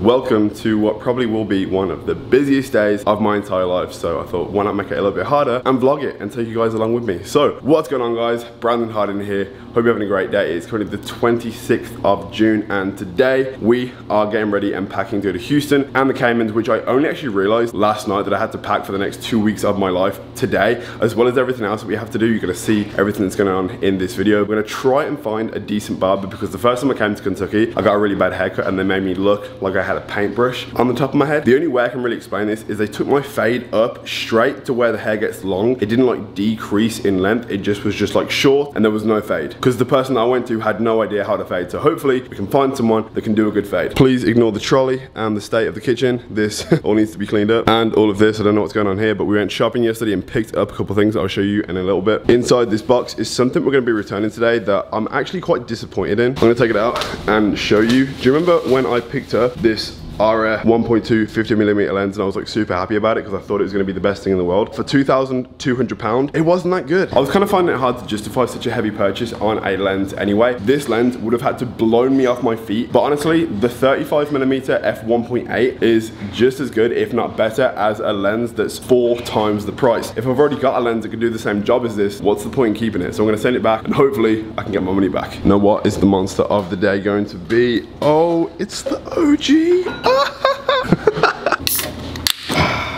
welcome to what probably will be one of the busiest days of my entire life. So I thought, why not make it a little bit harder and vlog it and take you guys along with me. So what's going on, guys? Brandon Harding here. Hope you're having a great day. It's currently the 26th of June and today we are getting ready and packing to go to Houston and the Caymans, which I only actually realized last night that I had to pack for the next 2 weeks of my life today, as well as everything else that we have to do. You're gonna see everything that's going on in this video. We're gonna try and find a decent barber because the first time I came to Kentucky, I got a really bad haircut and they made me look like I had a paintbrush on the top of my head. The only way I can really explain this is they took my fade up straight to where the hair gets long. It didn't like decrease in length, it just was just like short and there was no fade. Because the person that I went to had no idea how to fade. So hopefully we can find someone that can do a good fade. Please ignore the trolley and the state of the kitchen. This all needs to be cleaned up. And all of this, I don't know what's going on here, but we went shopping yesterday and picked up a couple things that I'll show you in a little bit. Inside this box is something we're gonna be returning today that I'm actually quite disappointed in. I'm gonna take it out and show you. Do you remember when I picked up this RF 1.2 50mm lens and I was like super happy about it because I thought it was going to be the best thing in the world? For £2,200, it wasn't that good. I was kind of finding it hard to justify such a heavy purchase on a lens anyway. This lens would have had to blow me off my feet, but honestly the 35mm f1.8 is just as good, if not better, as a lens that's 4 times the price. If I've already got a lens that can do the same job as this, what's the point in keeping it? So I'm going to send it back and hopefully I can get my money back. Now what is the monster of the day going to be? Oh, it's the OG.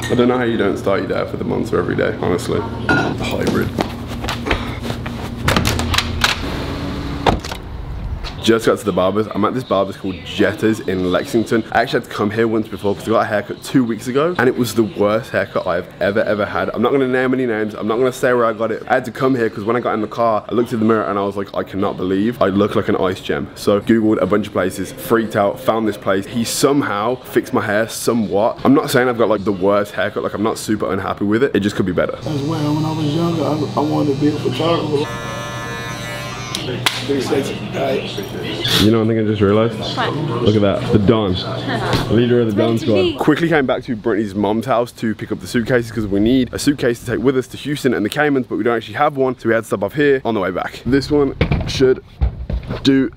I don't know how you don't start your day for the monster every day, honestly. The hybrid. Just got to the barbers. I'm at this barber's called Jetta's in Lexington. I actually had to come here once before because I got a haircut 2 weeks ago and it was the worst haircut I've ever had. I'm not gonna name any names. I'm not gonna say where I got it. I had to come here because when I got in the car, I looked in the mirror and I was like, I cannot believe I look like an ice gem. So Googled a bunch of places, freaked out, found this place. He somehow fixed my hair somewhat. I'm not saying I've got like the worst haircut, like I'm not super unhappy with it. It just could be better. As well, when I was younger, I wanted to be a photographer. You know one thing I just realized? What? Look at that, the Don. Leader of the Don squad. Quickly came back to Brittany's mom's house to pick up the suitcases because we need a suitcase to take with us to Houston and the Caymans, but we don't actually have one, so we had to stop off here on the way back. This one should do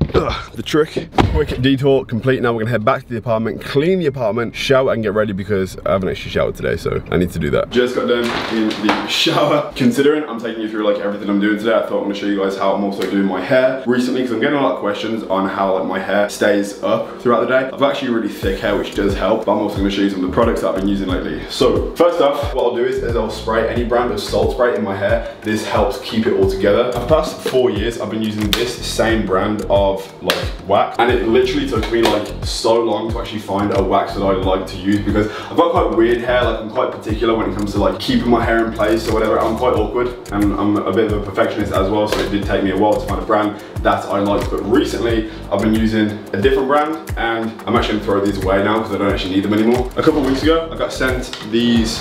the trick. Quick detour complete. Now we're gonna head back to the apartment, clean the apartment, shower and get ready because I haven't actually showered today, so I need to do that. Just got done in the shower. Considering I'm taking you through like everything I'm doing today, I thought I'm gonna show you guys how I'm also doing my hair recently because I'm getting a lot of questions on how like my hair stays up throughout the day. I've actually really thick hair, which does help, but I'm also gonna show you some of the products that I've been using lately. So first off, what I'll do is I'll spray any brand of salt spray in my hair. This helps keep it all together. For the past 4 years, I've been using this same brand of like wax, and it literally took me like so long to actually find a wax that I like to use because I've got quite weird hair. Like I'm quite particular when it comes to like keeping my hair in place or whatever. I'm quite awkward and I'm a bit of a perfectionist as well, so it did take me a while to find a brand that I liked. But recently I've been using a different brand and I'm actually gonna throw these away now because I don't actually need them anymore. A couple of weeks ago I got sent these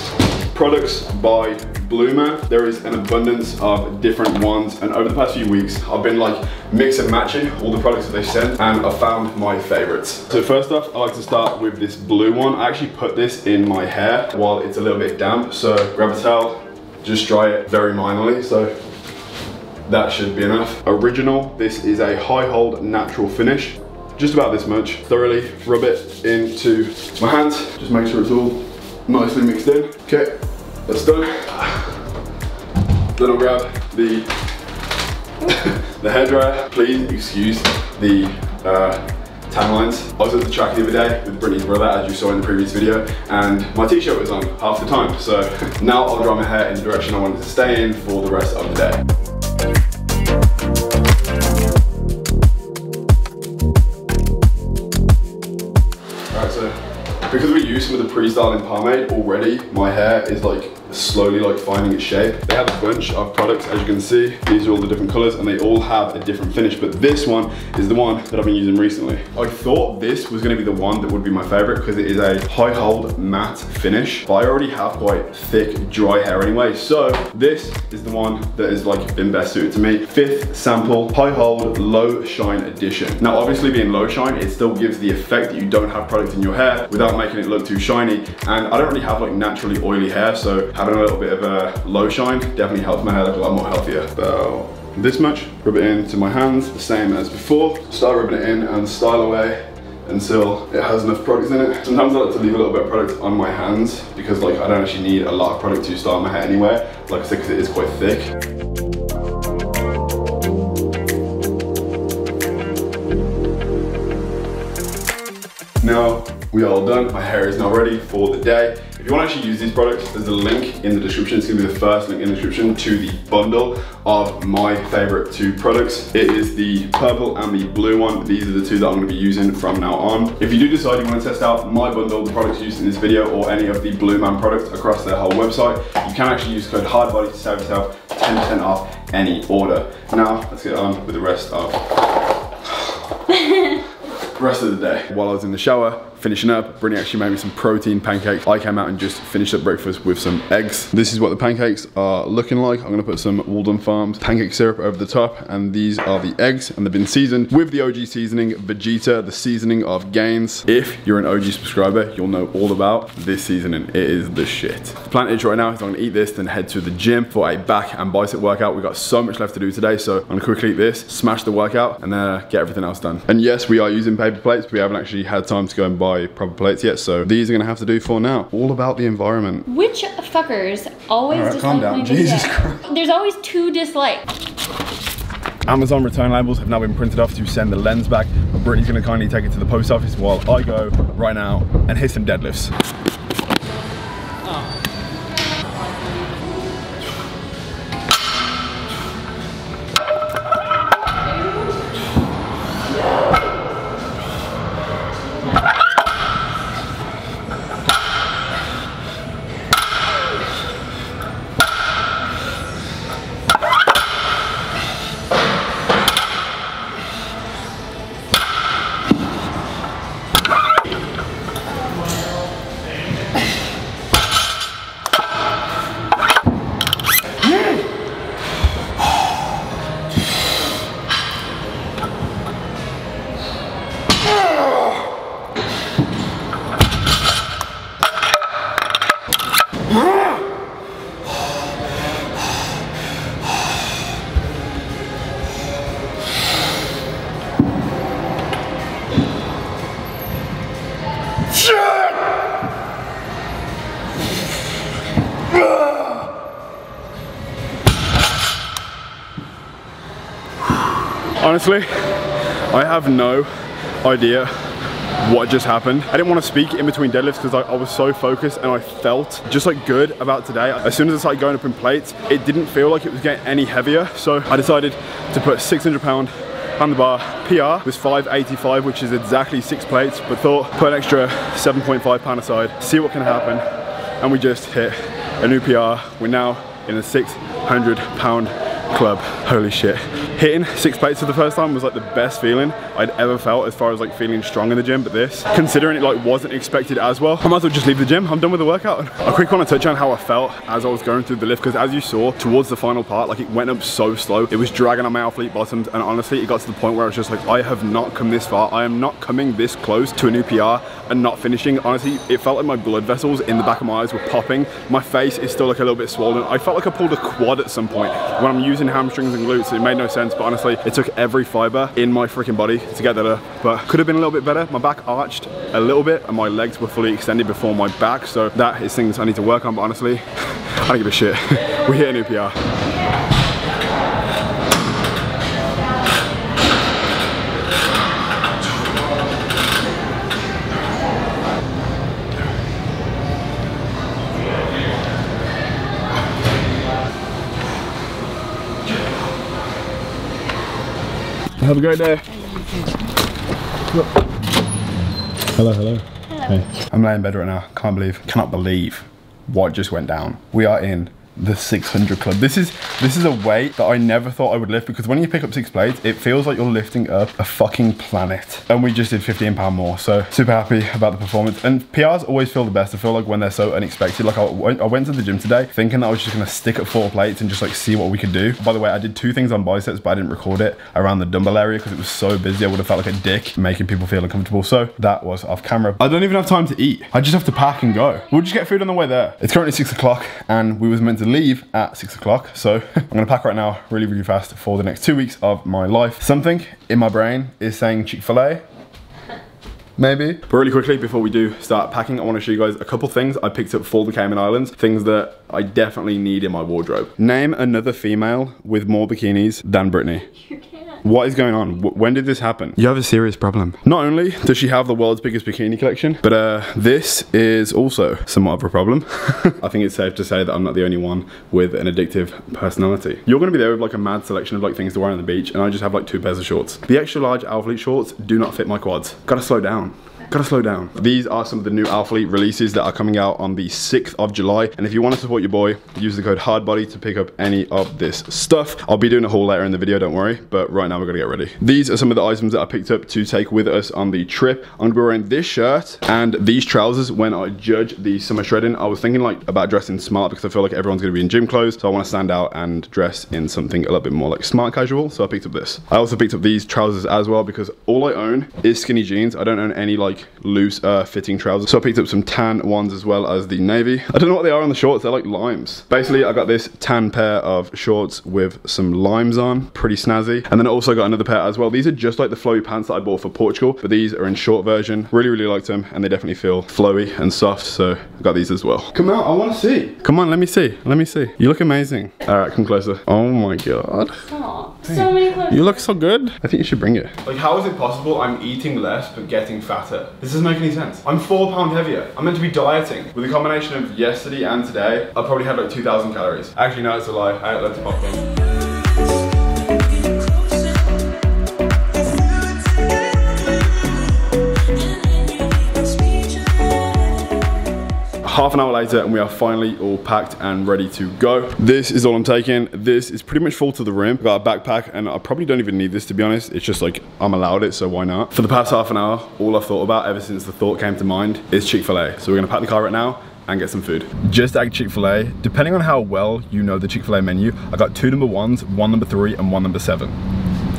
products by Blue Man. There is an abundance of different ones, and over the past few weeks I've been like mix and matching all the products that they sent and I found my favorites. So first off, I like to start with this blue one. I actually put this in my hair while it's a little bit damp, so grab a towel, just dry it very minorly, so that should be enough. Original, this is a high hold natural finish, just about this much. Thoroughly rub it into my hands, just make sure it's all nicely mixed in. Okay, that's done. Then I'll grab the hairdryer. Please excuse the tan lines. I was at the track the other day with Brittany's brother, as you saw in the previous video, and my t-shirt was on half the time. So now I'll dry my hair in the direction I wanted to stay in for the rest of the day. Alright, so because we use some of the pre-styling pomade already, my hair is like slowly like finding its shape. They have a bunch of products, as you can see. These are all the different colors and they all have a different finish, but this one is the one that I've been using recently. I thought this was gonna be the one that would be my favorite because it is a high hold matte finish, but I already have quite thick dry hair anyway, so this is the one that has like been best suited to me. 5th sample, high hold low shine edition. Now obviously being low shine, it still gives the effect that you don't have product in your hair without making it look too shiny, and I don't really have like naturally oily hair, so having a little bit of a low shine definitely helps my hair look a lot more healthier. About this much, rub it into my hands, the same as before. Start rubbing it in and style away until it has enough products in it. Sometimes I like to leave a little bit of product on my hands because like I don't actually need a lot of product to start my hair anyway. Like I said, because it is quite thick. Now we are all done. My hair is now ready for the day. If you want to actually use these products, there's a link in the description. It's going to be the first link in the description to the bundle of my favorite 2 products. It is the purple and the blue one. These are the 2 that I'm going to be using from now on. If you do decide you want to test out my bundle, the products used in this video, or any of the Blue Man products across their whole website, you can actually use code HARDBODY to save yourself 10% off any order. Now let's get on with the rest of the day. While I was in the shower, finishing up, Brittany actually made me some protein pancakes. I came out and just finished up breakfast with some eggs. This is what the pancakes are looking like. I'm gonna put some Walden Farms pancake syrup over the top, and these are the eggs, and they've been seasoned with the OG seasoning, Vegeta, the seasoning of Gains. If you're an OG subscriber, you'll know all about this seasoning. It is the shit. The plan is right now is I'm gonna eat this, then head to the gym for a back and bicep workout. We've got so much left to do today, so I'm gonna quickly eat this, smash the workout, and then get everything else done. And yes, we are using paper plates, but we haven't actually had time to go and buy proper plates yet, so these are gonna have to do for now. All about the environment. Which fuckers always dislike calm down. my Jesus video? Christ. There's always 2 dislikes. Amazon return labels have now been printed off to send the lens back, but Brittany's gonna kindly take it to the post office while I go right now and hit some deadlifts. Honestly, I have no idea what just happened. I didn't want to speak in between deadlifts because I was so focused, and I felt just like good about today. As soon as I started going up in plates, it didn't feel like it was getting any heavier. So I decided to put 600 pound on the bar. PR was 585, which is exactly 6 plates, but thought put an extra 7.5 pound aside, see what can happen. And we just hit a new PR. We're now in a 600 pound club. Holy shit. Hitting 6 plates for the first time was like the best feeling I'd ever felt as far as like feeling strong in the gym, but this, considering it like wasn't expected as well, I might as well just leave the gym. I'm done with the workout. I quickly want to touch on how I felt as I was going through the lift, because as you saw towards the final part, like it went up so slow. It was dragging on my athlete bottoms, and honestly it got to the point where I was just like, I have not come this far. I am not coming this close to a new PR and not finishing. Honestly, it felt like my blood vessels in the back of my eyes were popping. My face is still like a little bit swollen. I felt like I pulled a quad at some point when I'm using hamstrings and glutes. It made no sense, but honestly it took every fiber in my freaking body to get that up. But could have been a little bit better. My back arched a little bit and my legs were fully extended before my back, so that is things I need to work on. But honestly, I don't give a shit. We hit a new PR. Have a great day. Hello, hello. Hello. Hey. I'm laying in bed right now. Cannot believe what just went down. We are in the 600 club. This is a weight that I never thought I would lift, because when you pick up 6 plates, it feels like you're lifting up a fucking planet. And we just did 15 pound more, so super happy about the performance. And PRs always feel the best. I feel like when they're so unexpected. Like I went to the gym today thinking that I was just gonna stick at 4 plates and just like see what we could do. By the way, I did 2 things on biceps, but I didn't record it around the dumbbell area because it was so busy. I would have felt like a dick making people feel uncomfortable. So that was off camera. I don't even have time to eat. I just have to pack and go. We'll just get food on the way there. It's currently 6 o'clock and we was meant to leave at 6 o'clock. So I'm gonna pack right now really, really fast for the next 2 weeks of my life. Something in my brain is saying Chick-fil-A, maybe. But really quickly, before we do start packing, I want to show you guys a couple things I picked up for the Cayman Islands. Things that I definitely need in my wardrobe. Name another female with more bikinis than Brittany. You can't. What is going on? When did this happen? You have a serious problem. Not only does she have the world's biggest bikini collection, but this is also somewhat of a problem. I think it's safe to say that I'm not the only one with an addictive personality. You're gonna be there with like a mad selection of like things to wear on the beach, and I just have like 2 pairs of shorts. The extra large Alphalete shorts do not fit my quads. Gotta slow down. Gotta slow down. These are some of the new Alphalete releases that are coming out on the 6th of July. And if you want to support your boy, use the code HARDBODY to pick up any of this stuff. I'll be doing a haul later in the video, don't worry. But right now we're gonna get ready. These are some of the items that I picked up to take with us on the trip. I'm gonna be wearing this shirt and these trousers when I judge the summer shredding. I was thinking like about dressing smart because I feel like everyone's gonna be in gym clothes. So I wanna stand out and dress in something a little bit more like smart casual. So I picked up this. I also picked up these trousers as well because all I own is skinny jeans. I don't own any like loose fitting trousers. So I picked up some tan ones as well as the navy. I don't know what they are on the shorts. They're like limes. Basically, I got this tan pair of shorts with some limes on. Pretty snazzy. And then I also got another pair as well. These are just like the flowy pants that I bought for Portugal, but these are in short version. Really, really liked them, and they definitely feel flowy and soft. So I got these as well. Come out, I want to see. Come on, let me see. Let me see. You look amazing. All right, come closer. Oh my God. Oh, so many clothes. You look so good. I think you should bring it. Like, how is it possible I'm eating less but getting fatter? This doesn't make any sense. I'm 4 pounds heavier. I'm meant to be dieting. With a combination of yesterday and today, I probably had like 2,000 calories. Actually, no, it's a lie. I ate loads of popcorn. Half an hour later and we are finally all packed and ready to go. This is all I'm taking. This is pretty much full to the rim. I've got a backpack and I probably don't even need this, to be honest. It's just like, I'm allowed it, so why not? For the past half an hour, all I've thought about ever since the thought came to mind is Chick-fil-A. So we're gonna pack the car right now and get some food. Just at Chick-fil-A, depending on how well you know the Chick-fil-A menu, I got 2 number 1s, 1 number 3 and 1 number 7.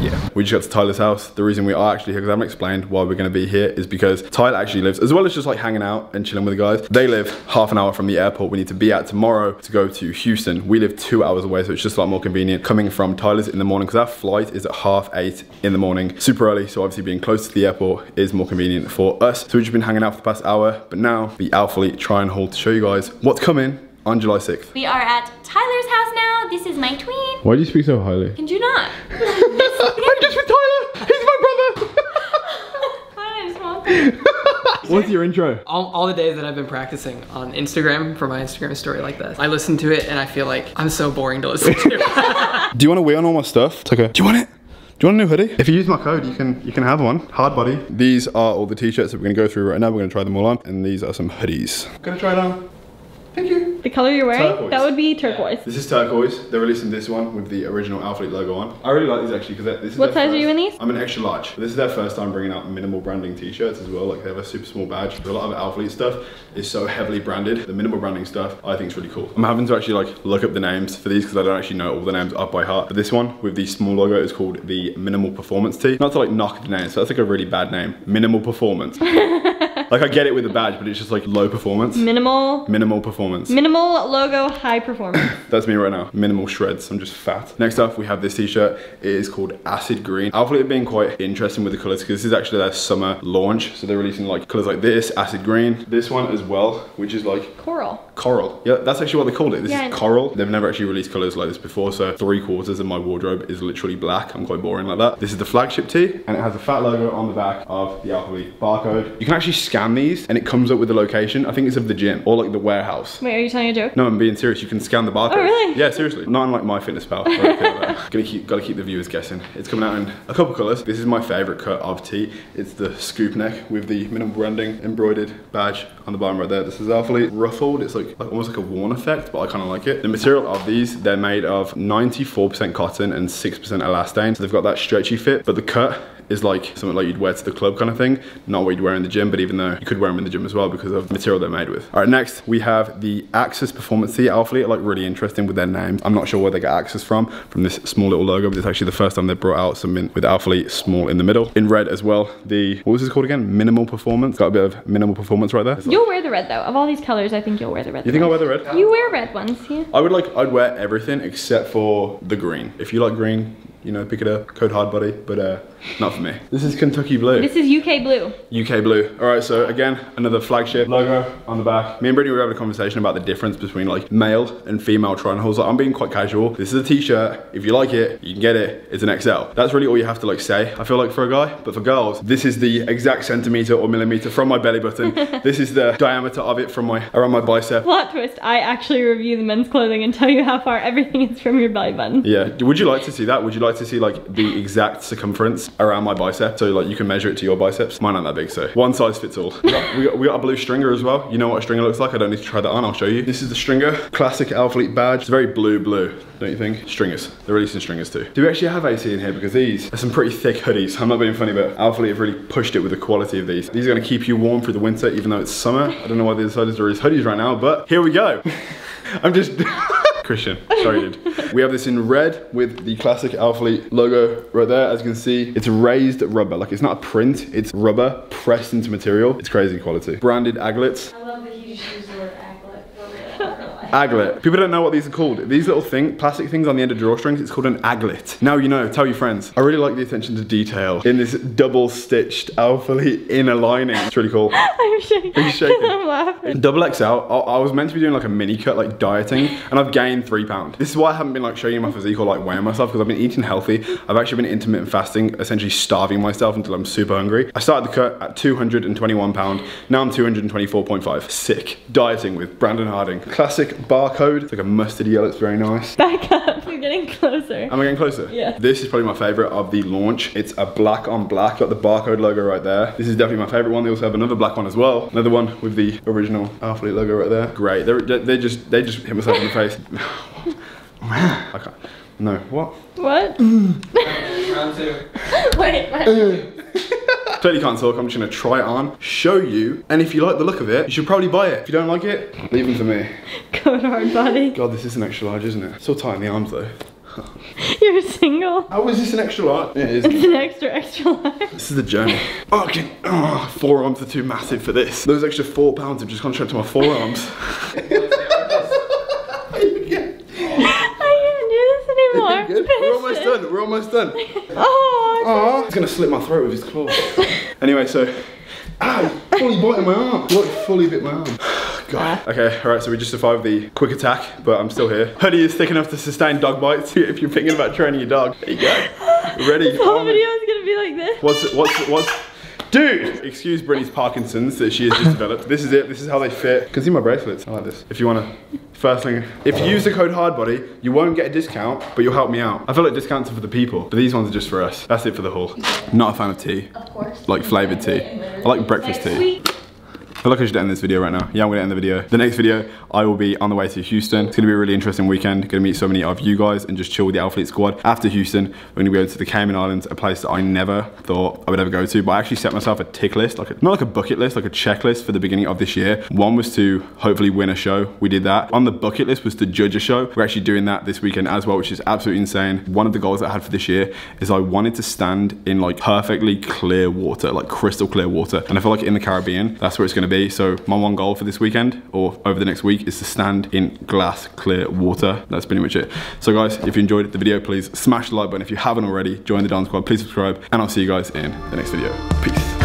Yeah, we just got to Tyler's house. The reason we are actually here, because I haven't explained why we're gonna be here, is because Tyler actually lives, as well as just like hanging out and chilling with the guys, they live half an hour from the airport we need to be at tomorrow to go to Houston. We live 2 hours away, so it's just a lot more convenient coming from Tyler's in the morning, because our flight is at 8:30 in the morning, super early, so obviously being close to the airport is more convenient for us. So we've just been hanging out for the past hour, but now the Alphalete try and haul to show you guys what's coming on July 6th. We are at Tyler's house now. This is my twin. Why do you speak so highly? Can you not? I'm just with Tyler! He's my brother! What's your intro? All the days that I've been practicing on Instagram for my Instagram story like this, I listen to it and I feel like I'm so boring to listen to. Do you want to wear on all my stuff? It's okay. Do you want it? Do you want a new hoodie? If you use my code, you can have one. Hard body. These are all the t-shirts that we're gonna go through right now. We're gonna try them all on, and these are some hoodies. Gonna try it on. Thank you. The color you're wearing? Turquoise. That would be turquoise. This is turquoise. They're releasing this one with the original Alphalete logo on. I really like these actually because this is What size are you in these? I'm an extra large. This is their first time bringing out minimal branding t-shirts as well. Like they have a super small badge. A lot of Alphalete stuff is so heavily branded. The minimal branding stuff I think is really cool. I'm having to actually like look up the names for these because I don't actually know all the names up by heart. But this one with the small logo is called the Minimal Performance Tee. Not to like knock the name, so that's like a really bad name. Minimal Performance. Like I get it with the badge, but it's just like low performance. Minimal performance. Minimal logo, high performance. That's me right now. Minimal shreds. I'm just fat. Next up, we have this t-shirt. It is called Acid Green. Alphalete have been quite interesting with the colors because this is actually their summer launch. So they're releasing like colors like this, Acid Green. This one as well, which is like Coral. Coral. Yeah, that's actually what they called it. This is coral. They've never actually released colors like this before, so 3/4 of my wardrobe is literally black. I'm quite boring like that. This is the flagship tee, and it has a fat logo on the back of the Alphalete barcode. You can actually scan these, and it comes up with the location. I think it's of the gym or like the warehouse. Wait, are you telling a joke? No, I'm being serious. You can scan the barcode. Oh, really? Yeah, seriously. Not unlike MyFitnessPal. Or anything like that. Gotta keep the viewers guessing. It's coming out in a couple colors. This is my favorite cut of tee. It's the scoop neck with the minimal branding embroidered badge on the bottom right there. This is Alphalete ruffled. It's like almost like a worn effect, but I kind of like it. The material of these, they're made of 94% cotton and 6% elastane. So they've got that stretchy fit, but the cut is like something like you'd wear to the club kind of thing, not what you'd wear in the gym, but even though you could wear them in the gym as well because of the material they're made with. All right, next we have the Axis Performance Tee. Alphalete are like really interesting with their names. I'm not sure where they got Axis from this small little logo, but it's actually the first time they brought out something with Alphalete small in the middle. In red as well, the, what was this called again? Minimal Performance. Got a bit of minimal performance right there. You'll wear the red though. Of all these colors, I think you'll wear the red. You think I'll wear the red? You wear red ones, yeah. I'd wear everything except for the green. If you like green, you know, pick it up, code HARDBODY, but Not for me. This is Kentucky blue. This is UK blue. UK blue. All right, so again, another flagship logo on the back. Me and Brittany were having a conversation about the difference between like male and female try-on hauls. Like, I'm being quite casual. This is a t-shirt. If you like it, you can get it. It's an XL. That's really all you have to like say, I feel like, for a guy. But for girls, this is the exact centimeter or millimeter from my belly button. This is the diameter of it from around my bicep. Plot twist, I actually review the men's clothing and tell you how far everything is from your belly button. Yeah, would you like to see that? Would you like to see like the exact circumference around my bicep? So like you can measure it to your biceps. Mine aren't that big, so one size fits all. We got a blue stringer as well. You know what a stringer looks like? I don't need to try that on, I'll show you. This is the stringer, classic Alphalete badge. It's very blue, don't you think? Stringers, they're releasing stringers too. Do we actually have AC in here? Because these are some pretty thick hoodies. I'm not being funny, but Alphalete have really pushed it with the quality of these. These are gonna keep you warm through the winter, even though it's summer. I don't know why they decided to release hoodies right now, but here we go. I'm just, Christian, sorry dude. We have this in red with the classic Alphalete logo right there. As you can see, it's raised rubber. Like, it's not a print, it's rubber pressed into material. It's crazy quality. Branded aglets. I love that you just used the word aglet. Aglet. People don't know what these are called. These little plastic things on the end of drawstrings, it's called an aglet. Now you know, tell your friends. I really like the attention to detail in this double stitched Alphalete inner lining. It's really cool. I'm shaking. Are you shaking? I'm laughing. Double XL, I was meant to be doing like a mini cut, like dieting, and I've gained 3 pounds. This is why I haven't been like showing you my physique or like weighing myself, because I've been eating healthy. I've actually been intermittent fasting, essentially starving myself until I'm super hungry. I started the cut at 221 pounds. Now I'm 224.5. Sick. Dieting with Brandon Harding. Classic barcode. It's like a mustard yellow, it's very nice. Back up, you're getting closer. Am I getting closer? Yeah. This is probably my favorite of the launch. It's a black on black, got the barcode logo right there. This is definitely my favorite one. They also have another black one as well. Another one with the original Alphalete logo right there. Great. They just hit myself in the face. I can't. No. What? What? Round two. Wait. Totally can't talk. I'm just gonna try it on, show you, and if you like the look of it, you should probably buy it. If you don't like it, leave them to me. Go hard, body. God, this is an extra large, isn't it? So tight in the arms though. You're single. How is this an extra large? Yeah, it is. It's an extra large. This is the journey. Forearms are too massive for this. Those extra 4 pounds have just gone straight to my forearms. Good. We're almost done. We're almost done. Oh, he's gonna slit my throat with his claws. Anyway, so, ow, fully biting my arm. Look, fully bit my arm. God. Okay, all right, so we just survived the quick attack, but I'm still here. Hoodie is thick enough to sustain dog bites if you're thinking about training your dog. There you go. Ready? This whole video is gonna be like this. What's Dude! Excuse Brittany's Parkinson's that she has just developed. This is it. This is how they fit. You can see my bracelets. I like this. If you want to, first thing, if you use the code HARDBODY, you won't get a discount, but you'll help me out. I feel like discounts are for the people, but these ones are just for us. That's it for the haul. Not a fan of tea. Of course. Like flavored tea. I like breakfast tea. I feel like I should end this video right now. Yeah, I'm gonna end the video. The next video, I will be on the way to Houston. It's gonna be a really interesting weekend. Gonna meet so many of you guys and just chill with the Alphalete squad. After Houston, we're gonna go to the Cayman Islands, a place that I never thought I would ever go to, but I actually set myself a tick list, not like a bucket list, like a checklist for the beginning of this year. One was to hopefully win a show. We did that. On the bucket list was to judge a show. We're actually doing that this weekend as well, which is absolutely insane. One of the goals that I had for this year is I wanted to stand in like perfectly clear water, like crystal clear water. And I feel like in the Caribbean, that's where it's gonna be. So my one goal for this weekend or over the next week is to stand in glass clear water. That's pretty much it. So guys, if you enjoyed the video, please smash the like button. If you haven't already, join the Don Squad, please subscribe, and I'll see you guys in the next video. Peace.